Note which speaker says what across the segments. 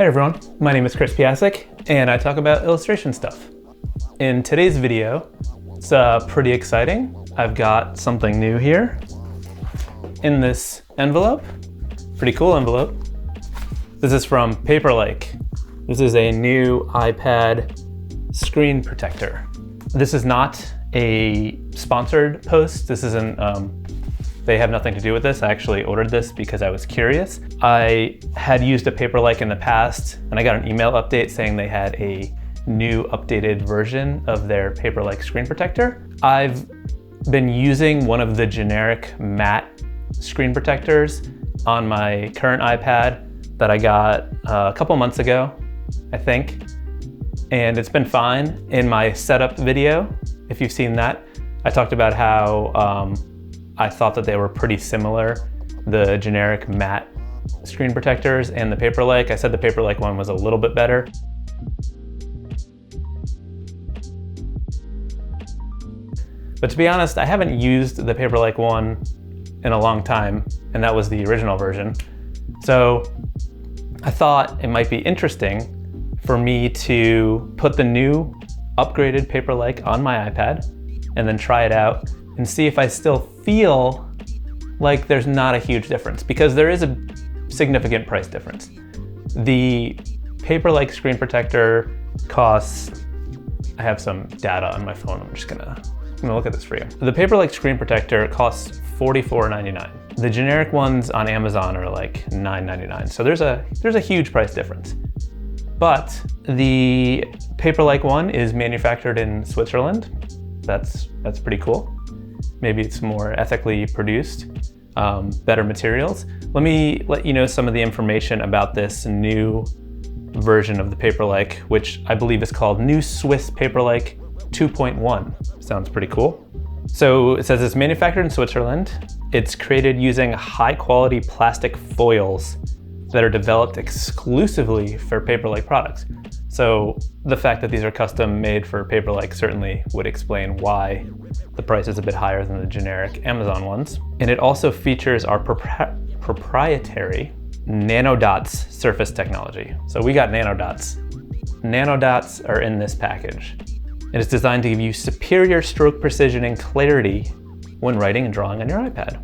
Speaker 1: Hey everyone, my name is Chris Piasek, and I talk about illustration stuff. In today's video, it's pretty exciting. I've got something new here in this envelope. Pretty cool envelope. This is from PaperLike. This is a new iPad screen protector. This is not a sponsored post. This isn't, they have nothing to do with this. I actually ordered this because I was curious. I had used a PaperLike in the past, and I got an email update saying they had a new updated version of their PaperLike screen protector. I've been using one of the generic matte screen protectors on my current iPad that I got a couple months ago, I think, and it's been fine. In my setup video, if you've seen that, I talked about how I thought that they were pretty similar, the generic matte screen protectors and the PaperLike. I said the PaperLike one was a little bit better. But to be honest, I haven't used the PaperLike one in a long time, and that was the original version. So I thought it might be interesting for me to put the new upgraded PaperLike on my iPad and then try it out and see if I still feel like there's not a huge difference, because there is a significant price difference. The PaperLike screen protector costs, I have some data on my phone, I'm gonna look at this for you. The PaperLike screen protector costs $44.99. The generic ones on Amazon are like $9.99. So there's a huge price difference. But the PaperLike one is manufactured in Switzerland. That's pretty cool. Maybe it's more ethically produced, better materials. Let me let you know some of the information about this new version of the PaperLike, which I believe is called New Swiss PaperLike 2.1. Sounds pretty cool. So it says it's manufactured in Switzerland. It's created using high quality plastic foils that are developed exclusively for PaperLike products. So the fact that these are custom made for PaperLike certainly would explain why the price is a bit higher than the generic Amazon ones. And it also features our proprietary Nanodots Surface technology. So we got Nanodots. Nanodots are in this package. And it's designed to give you superior stroke precision and clarity when writing and drawing on your iPad.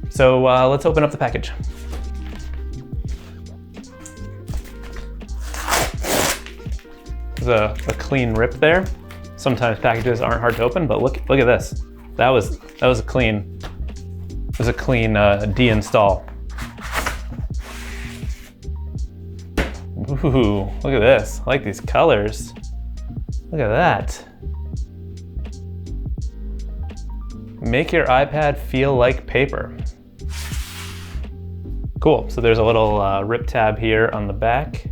Speaker 1: So let's open up the package. There's a clean rip there. Sometimes packages aren't hard to open, but look at this. That was a clean deinstall. Ooh, look at this. I like these colors. Look at that. Make your iPad feel like paper. Cool, so there's a little rip tab here on the back.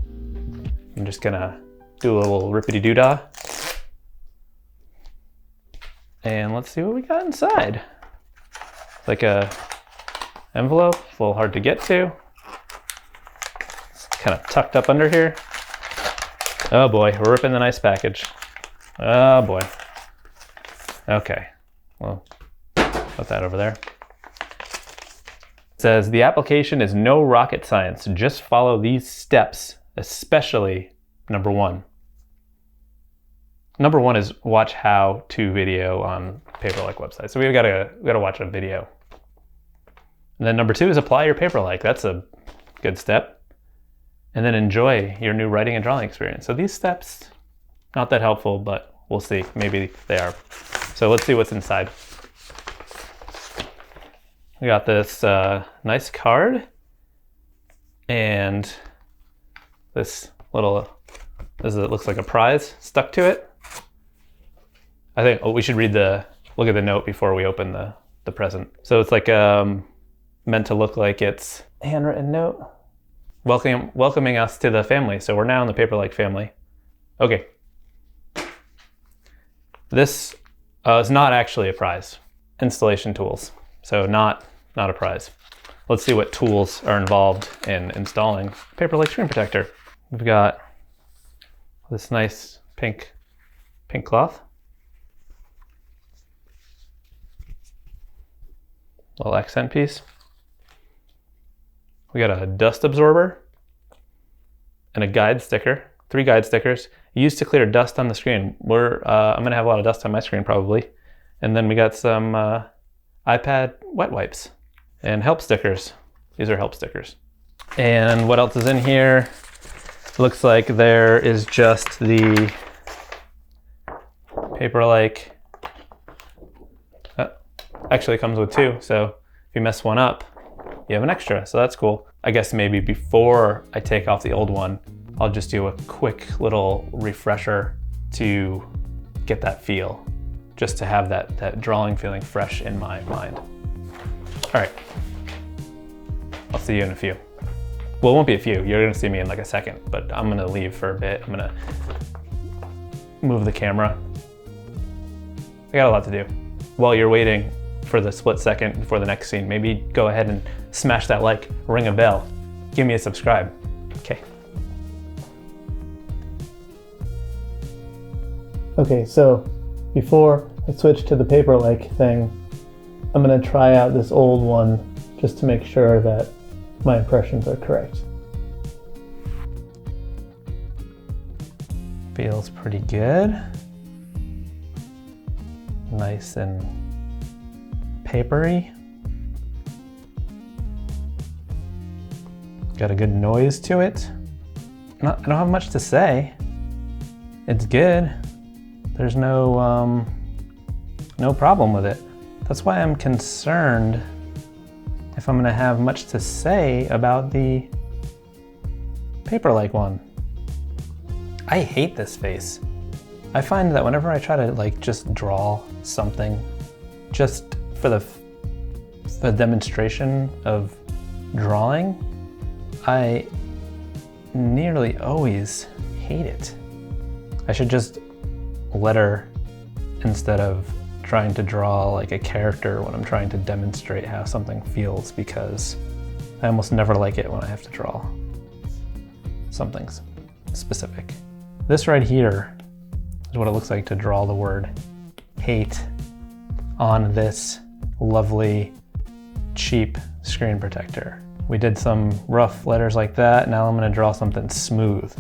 Speaker 1: I'm just gonna do a little rippity-doo-dah. And let's see what we got inside. Like a envelope, it's a little hard to get to. It's kind of tucked up under here. Oh boy, we're ripping the nice package. Oh boy. Okay, well, put that over there. It says, the application is no rocket science. Just follow these steps, especially number one. Number one is watch how-to video on PaperLike website. So we gotta watch a video. And then number two is apply your PaperLike. That's a good step. And then enjoy your new writing and drawing experience. So these steps, not that helpful, but we'll see. Maybe they are. So let's see what's inside. We got this nice card and this little, it looks like a prize stuck to it. I think we should look at the note before we open the present. So it's like meant to look like it's a handwritten note. Welcoming us to the family. So we're now in the PaperLike family. Okay. This is not actually a prize. Installation tools. So not a prize. Let's see what tools are involved in installing PaperLike screen protector. We've got this nice pink cloth. Little accent piece. We got a dust absorber and a guide sticker, 3 guide stickers, used to clear dust on the screen. I'm gonna have a lot of dust on my screen probably. And then we got some iPad wet wipes and help stickers. These are help stickers. And what else is in here? Looks like there is just the PaperLike. Actually comes with 2, so if you mess one up, you have an extra, so that's cool. I guess maybe before I take off the old one, I'll just do a quick little refresher to get that feel, just to have that drawing feeling fresh in my mind. All right, I'll see you in a few. Well, it won't be a few, you're gonna see me in like a second, but I'm gonna leave for a bit. I'm gonna move the camera. I got a lot to do. While you're waiting for the split second before the next scene, maybe go ahead and smash that like, ring a bell, give me a subscribe. Okay.
Speaker 2: Okay, so before I switch to the PaperLike thing, I'm gonna try out this old one just to make sure that my impressions are correct.
Speaker 1: Feels pretty good. Nice and papery. Got a good noise to it. I don't have much to say. It's good. There's no problem with it. That's why I'm concerned if I'm gonna have much to say about the PaperLike one. I hate this face. I find that whenever I try to like just draw something just for the demonstration of drawing, I nearly always hate it. I should just letter instead of trying to draw like a character when I'm trying to demonstrate how something feels, because I almost never like it when I have to draw something specific. This right here is what it looks like to draw the word hate on this lovely, cheap screen protector. We did some rough letters like that. Now I'm gonna draw something smooth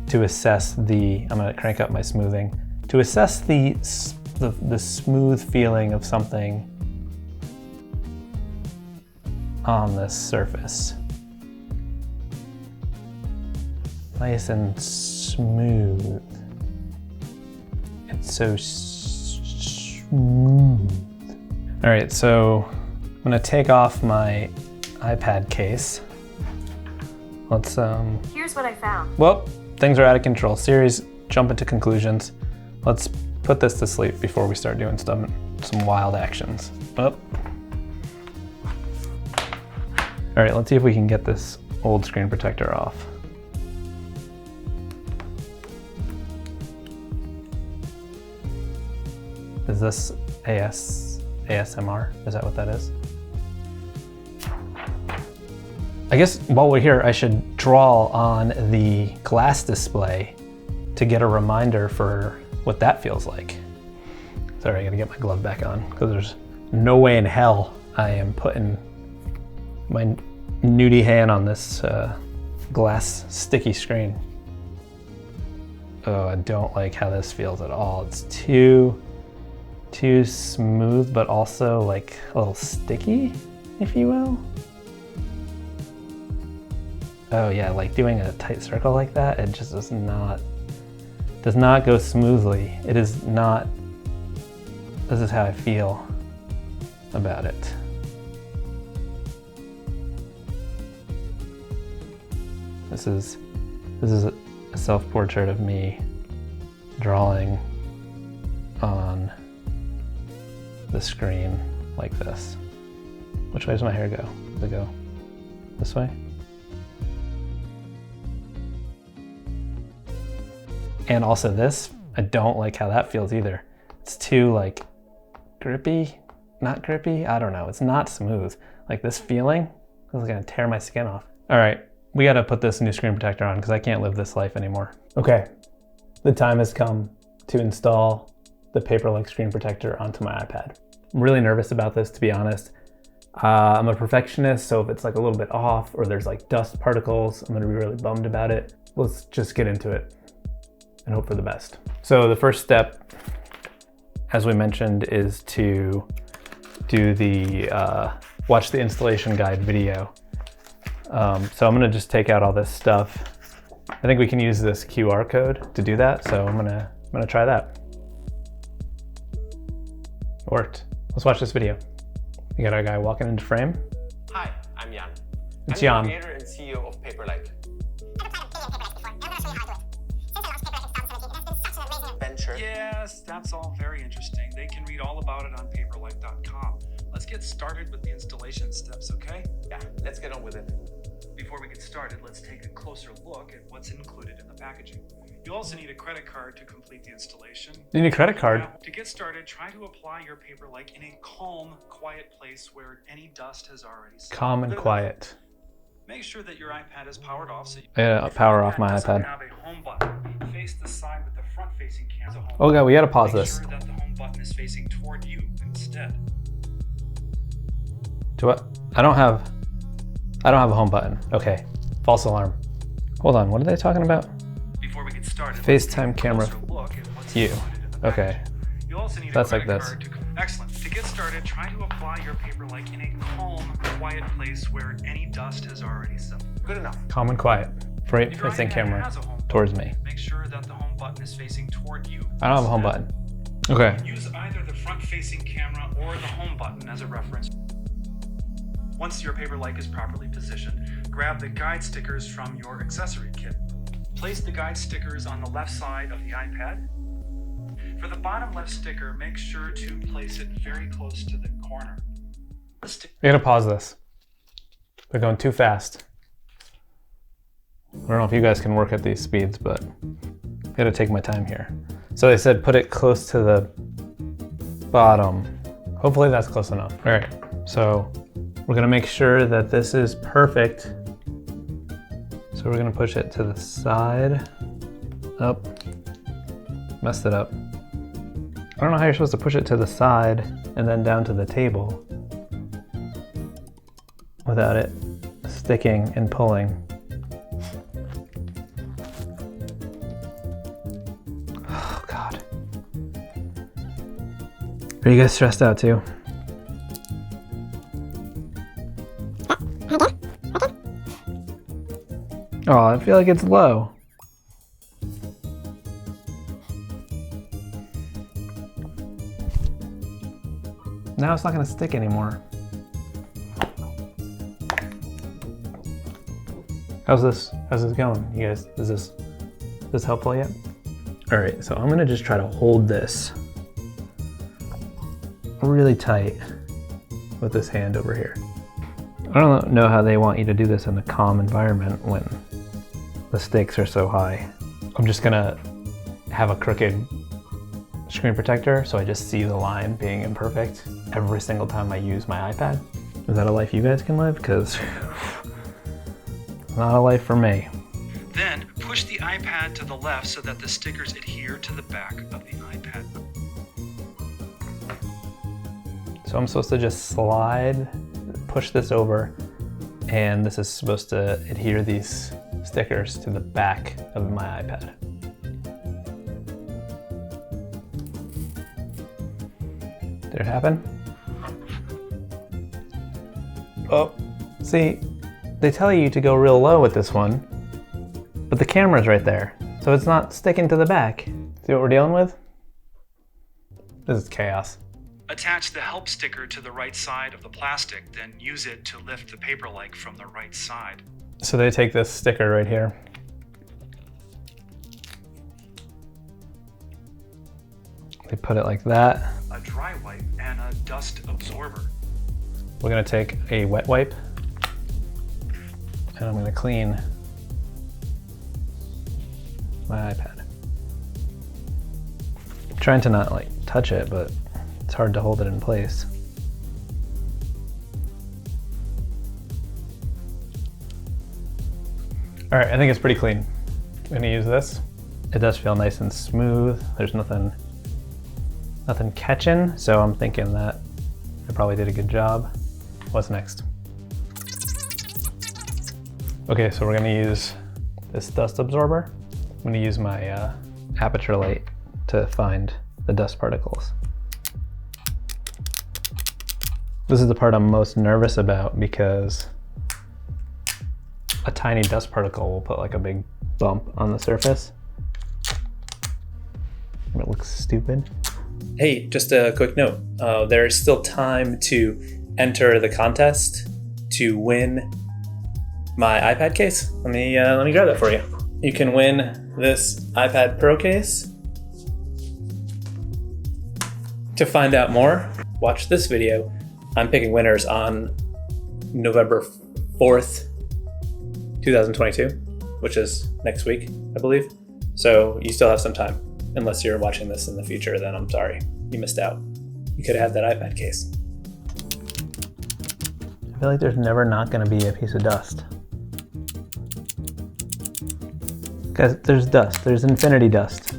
Speaker 1: to assess I'm gonna crank up my smoothing, to assess the smooth feeling of something on this surface. Nice and smooth. It's so smooth. All right, so I'm gonna take off my iPad case. Let's
Speaker 3: Here's what I found.
Speaker 1: Well, things are out of control. Series jumping to conclusions. Let's put this to sleep before we start doing some wild actions. Up. All right, let's see if we can get this old screen protector off. Is this ASMR? Is that what that is? I guess while we're here, I should draw on the glass display to get a reminder for what that feels like. Sorry, I gotta get my glove back on because there's no way in hell I am putting my nudie hand on this glass sticky screen. Oh, I don't like how this feels at all. It's too smooth, but also like a little sticky, if you will. Oh yeah, like doing a tight circle like that, it just does not go smoothly. It is not, this is how I feel about it. This is a self-portrait of me drawing on the screen like this. Which way does my hair go? Does it go this way? And also this, I don't like how that feels either. It's too like grippy, not grippy, I don't know. It's not smooth. Like this feeling is gonna tear my skin off. All right, we gotta put this new screen protector on because I can't live this life anymore. Okay, the time has come to install the PaperLike screen protector onto my iPad. I'm really nervous about this, to be honest. I'm a perfectionist, so if it's like a little bit off or there's like dust particles, I'm gonna be really bummed about it. let's just get into it and hope for the best. So the first step, as we mentioned, is to do the watch the installation guide video. So I'm gonna just take out all this stuff. I think we can use this QR code to do that, so I'm gonna try that. It worked. Let's watch this video. We got our guy walking into frame.
Speaker 3: Hi, I'm Jan.
Speaker 1: It's
Speaker 3: I'm
Speaker 1: Jan.
Speaker 3: the creator and CEO of PaperLike. Venture.
Speaker 4: Yes, that's all very interesting. They can read all about it on paperlike.com. Let's get started with the installation steps, okay?
Speaker 3: Yeah, let's get on with it.
Speaker 4: Before we get started, let's take a closer look at what's included in the packaging. You also need a credit card to complete the installation.
Speaker 1: You need a credit card?
Speaker 4: Now, to get started, try to apply your PaperLike in a calm, quiet place where any dust has already settled.
Speaker 1: Calm and quiet.
Speaker 4: Make sure that your iPad is powered off. So
Speaker 1: Yeah, power off my
Speaker 4: doesn't
Speaker 1: iPad.
Speaker 4: have a home button. Face the side with the front-facing camera.
Speaker 1: Oh god, we gotta pause
Speaker 4: Make
Speaker 1: this.
Speaker 4: sure that the home button is facing toward you instead.
Speaker 1: To what? I don't have a home button. Okay, false alarm. Hold on, what are they talking about?
Speaker 4: Before we get started,
Speaker 1: FaceTime
Speaker 4: let's take a
Speaker 1: camera.
Speaker 4: closer look at what's
Speaker 1: You.
Speaker 4: included in the
Speaker 1: Okay.
Speaker 4: package. You also need
Speaker 1: That's
Speaker 4: a
Speaker 1: like
Speaker 4: credit
Speaker 1: this.
Speaker 4: card to excellent. To get started, try to apply your PaperLike in a calm, quiet place where any dust has already settled.
Speaker 3: Good enough.
Speaker 1: Calm and quiet. Right
Speaker 4: If your
Speaker 1: facing
Speaker 4: iPad
Speaker 1: camera
Speaker 4: has a home
Speaker 1: towards
Speaker 4: button,
Speaker 1: me.
Speaker 4: make sure that the home button is facing toward you.
Speaker 1: I don't have a home
Speaker 4: instead.
Speaker 1: button. Okay.
Speaker 4: Use either the front-facing camera or the home button as a reference. Once your PaperLike is properly positioned, grab the guide stickers from your accessory kit. Place the guide stickers on the left side of the iPad. For the bottom left sticker, make sure to place it very close to the corner.
Speaker 1: We gotta pause this. They're going too fast. I don't know if you guys can work at these speeds, but I gotta take my time here. So they said put it close to the bottom. Hopefully that's close enough. All right, so we're gonna make sure that this is perfect. So we're gonna push it to the side, up, messed it up. I don't know how you're supposed to push it to the side and then down to the table without it sticking and pulling. Oh God. Are you guys stressed out too? Oh, I feel like it's low. Now it's not gonna stick anymore. How's this going? You guys, is this helpful yet? All right, so I'm gonna just try to hold this really tight with this hand over here. I don't know how they want you to do this in a calm environment when the stakes are so high. I'm just gonna have a crooked screen protector so I just see the line being imperfect every single time I use my iPad. Is that a life you guys can live? Because not a life for me.
Speaker 4: Then push the iPad to the left so that the stickers adhere to the back of the iPad.
Speaker 1: So I'm supposed to just slide, push this over, and this is supposed to adhere these stickers to the back of my iPad. Did it happen? Oh, see, they tell you to go real low with this one, but the camera's right there, so it's not sticking to the back. See what we're dealing with? This is chaos.
Speaker 4: Attach the help sticker to the right side of the plastic, then use it to lift the PaperLike from the right side.
Speaker 1: So they take this sticker right here. They put it like that.
Speaker 4: A dry wipe and a dust absorber.
Speaker 1: We're gonna take a wet wipe and I'm gonna clean my iPad. I'm trying to not like touch it, but it's hard to hold it in place. All right, I think it's pretty clean. I'm gonna use this. It does feel nice and smooth. There's nothing catching, so I'm thinking that I probably did a good job. What's next? Okay, so we're gonna use this dust absorber. I'm gonna use my aperture light to find the dust particles. This is the part I'm most nervous about because a tiny dust particle will put like a big bump on the surface. It looks stupid. Hey, just a quick note. There is still time to enter the contest to win my iPad case. Let me grab that for you. You can win this iPad Pro case. To find out more, watch this video. I'm picking winners on November 4th, 2022, which is next week, I believe. So you still have some time. Unless you're watching this in the future, then I'm sorry, you missed out. You could have had that iPad case. I feel like there's never not gonna be a piece of dust. Guys, there's dust, there's infinity dust.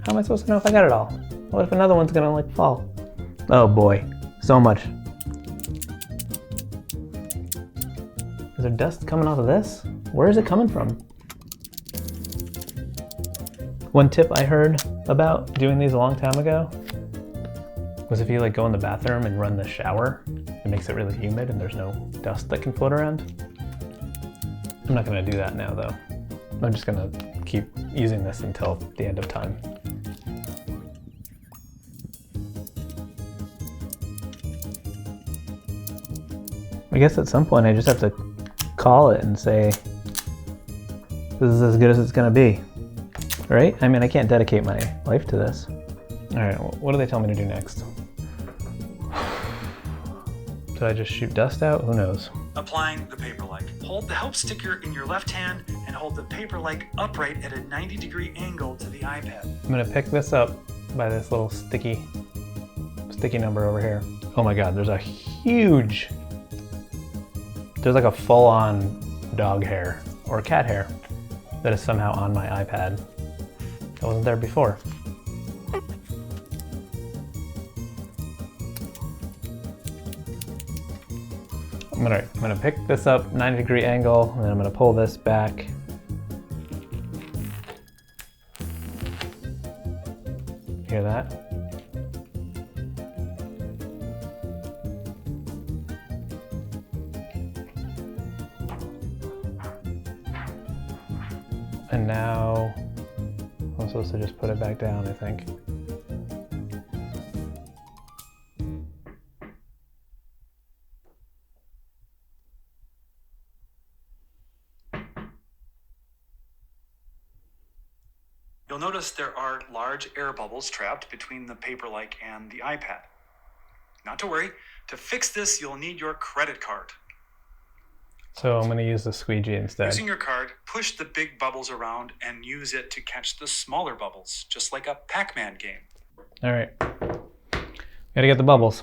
Speaker 1: How am I supposed to know if I got it all? What if another one's gonna like fall? Oh boy, so much. Is there dust coming off of this? Where is it coming from? One tip I heard about doing these a long time ago was if you like go in the bathroom and run the shower, it makes it really humid and there's no dust that can float around. I'm not gonna do that now though. I'm just gonna keep using this until the end of time. I guess at some point I just have to call it and say, this is as good as it's gonna be, right? I mean, I can't dedicate my life to this. All right, what do they tell me to do next? Did I just shoot dust out? Who knows?
Speaker 4: Applying the PaperLike. Hold the help sticker in your left hand and hold the PaperLike upright at a 90-degree angle to the iPad.
Speaker 1: I'm gonna pick this up by this little sticky number over here. Oh my God, there's like a full-on dog hair or cat hair that is somehow on my iPad. That wasn't there before. I'm gonna pick this up 90-degree angle, and then I'm gonna pull this back. Hear that? And now I'm supposed to just put it back down, I think.
Speaker 4: You'll notice there are large air bubbles trapped between the PaperLike and the iPad. Not to worry, to fix this you'll need your credit card.
Speaker 1: So I'm gonna use the squeegee instead.
Speaker 4: Using your card, push the big bubbles around and use it to catch the smaller bubbles, just like a Pac-Man game.
Speaker 1: All right, gotta get the bubbles.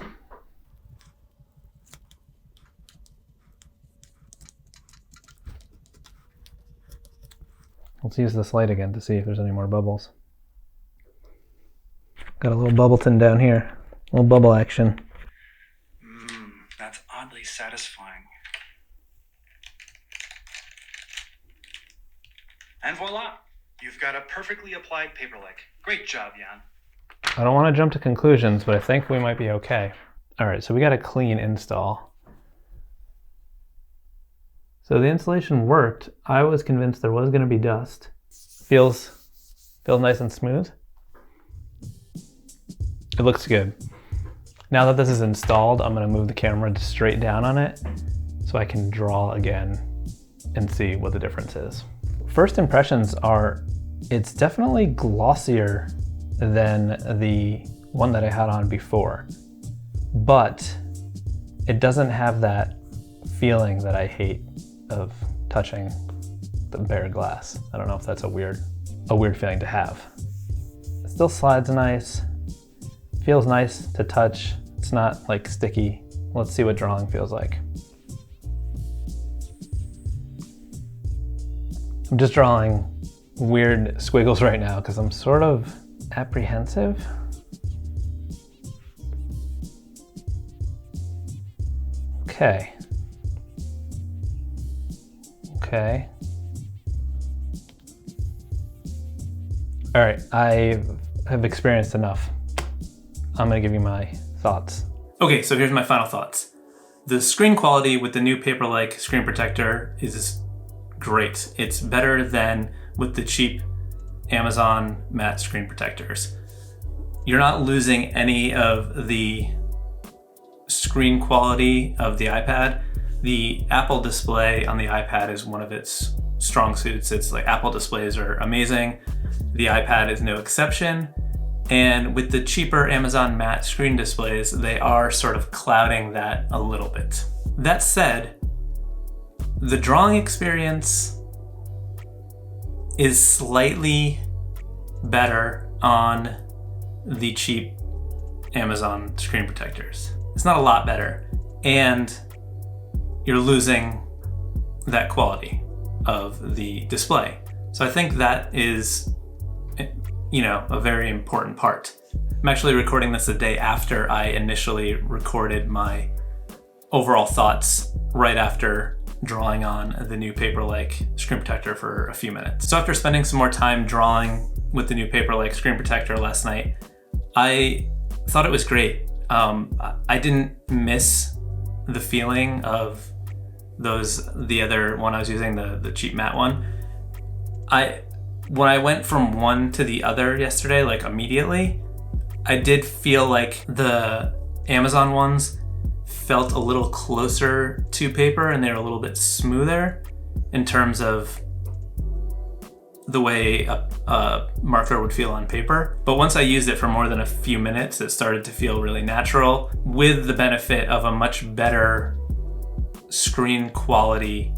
Speaker 1: Let's use this light again to see if there's any more bubbles. Got a little bubbleton down here, a little bubble action.
Speaker 4: That's oddly satisfying. And voila, you've got a perfectly applied PaperLike. Great job, Jan.
Speaker 1: I don't want to jump to conclusions, but I think we might be okay. All right, so we got a clean install. So the installation worked. I was convinced there was going to be dust. Feels nice and smooth. It looks good. Now that this is installed, I'm going to move the camera straight down on it so I can draw again and see what the difference is. First impressions are, it's definitely glossier than the one that I had on before, but it doesn't have that feeling that I hate of touching the bare glass. I don't know if that's a weird feeling to have. It still slides nice, feels nice to touch. It's not like sticky. Let's see what drawing feels like. I'm just drawing weird squiggles right now because I'm sort of apprehensive. Okay. Okay. All right, I have experienced enough. I'm gonna give you my thoughts. Okay, so here's my final thoughts. The screen quality with the new PaperLike screen protector is great. It's better than with the cheap Amazon matte screen protectors. You're not losing any of the screen quality of the iPad. The Apple display on the iPad is one of its strong suits. It's like Apple displays are amazing. The iPad is no exception. And with the cheaper Amazon matte screen displays, they are sort of clouding that a little bit. That said, the drawing experience is slightly better on the cheap Amazon screen protectors. It's not a lot better. And you're losing that quality of the display. So I think that is, a very important part. I'm actually recording this a day after I initially recorded my overall thoughts right after drawing on the new PaperLike screen protector for a few minutes. So after spending some more time drawing with the new PaperLike screen protector last night, I thought it was great. I didn't miss the feeling of the other one I was using, the cheap matte one. When I went from one to the other yesterday, like immediately, I did feel like the Amazon ones felt a little closer to paper and they were a little bit smoother in terms of the way a marker would feel on paper. But once I used it for more than a few minutes, it started to feel really natural, with the benefit of a much better screen quality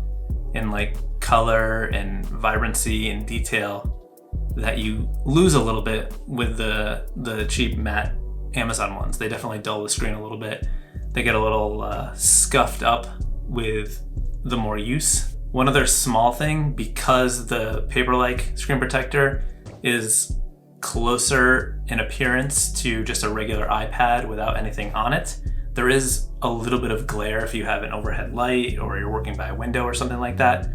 Speaker 1: in like color and vibrancy and detail that you lose a little bit with the cheap matte Amazon ones. They definitely dull the screen a little bit. They get a little scuffed up with the more use. One other small thing, because the PaperLike screen protector is closer in appearance to just a regular iPad without anything on it, there is a little bit of glare if you have an overhead light or you're working by a window or something like that.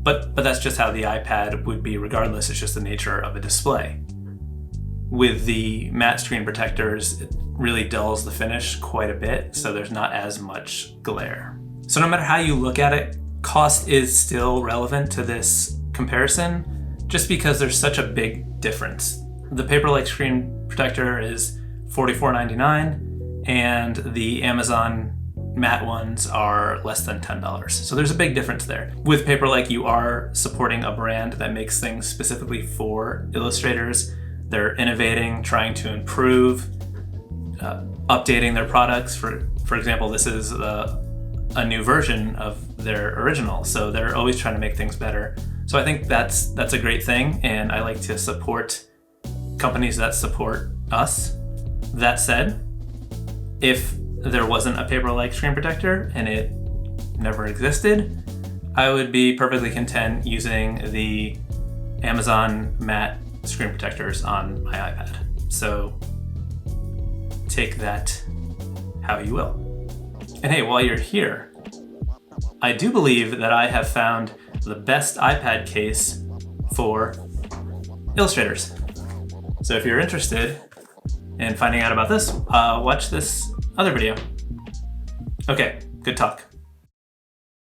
Speaker 1: But that's just how the iPad would be regardless. It's just the nature of a display. With the matte screen protectors, it really dulls the finish quite a bit, so there's not as much glare. So no matter how you look at it, cost is still relevant to this comparison, just because there's such a big difference. The PaperLike screen protector is $44.99, and the Amazon matte ones are less than $10. So there's a big difference there. With PaperLike, you are supporting a brand that makes things specifically for illustrators. They're innovating, trying to improve, updating their products. For example, this is a new version of their original, so they're always trying to make things better. So I think that's a great thing, and I like to support companies that support us. That said, if there wasn't a PaperLike screen protector and it never existed, I would be perfectly content using the Amazon matte screen protectors on my iPad. So take that how you will. And hey, while you're here, I do believe that I have found the best iPad case for illustrators. So if you're interested in finding out about this, watch this other video. Okay, good talk.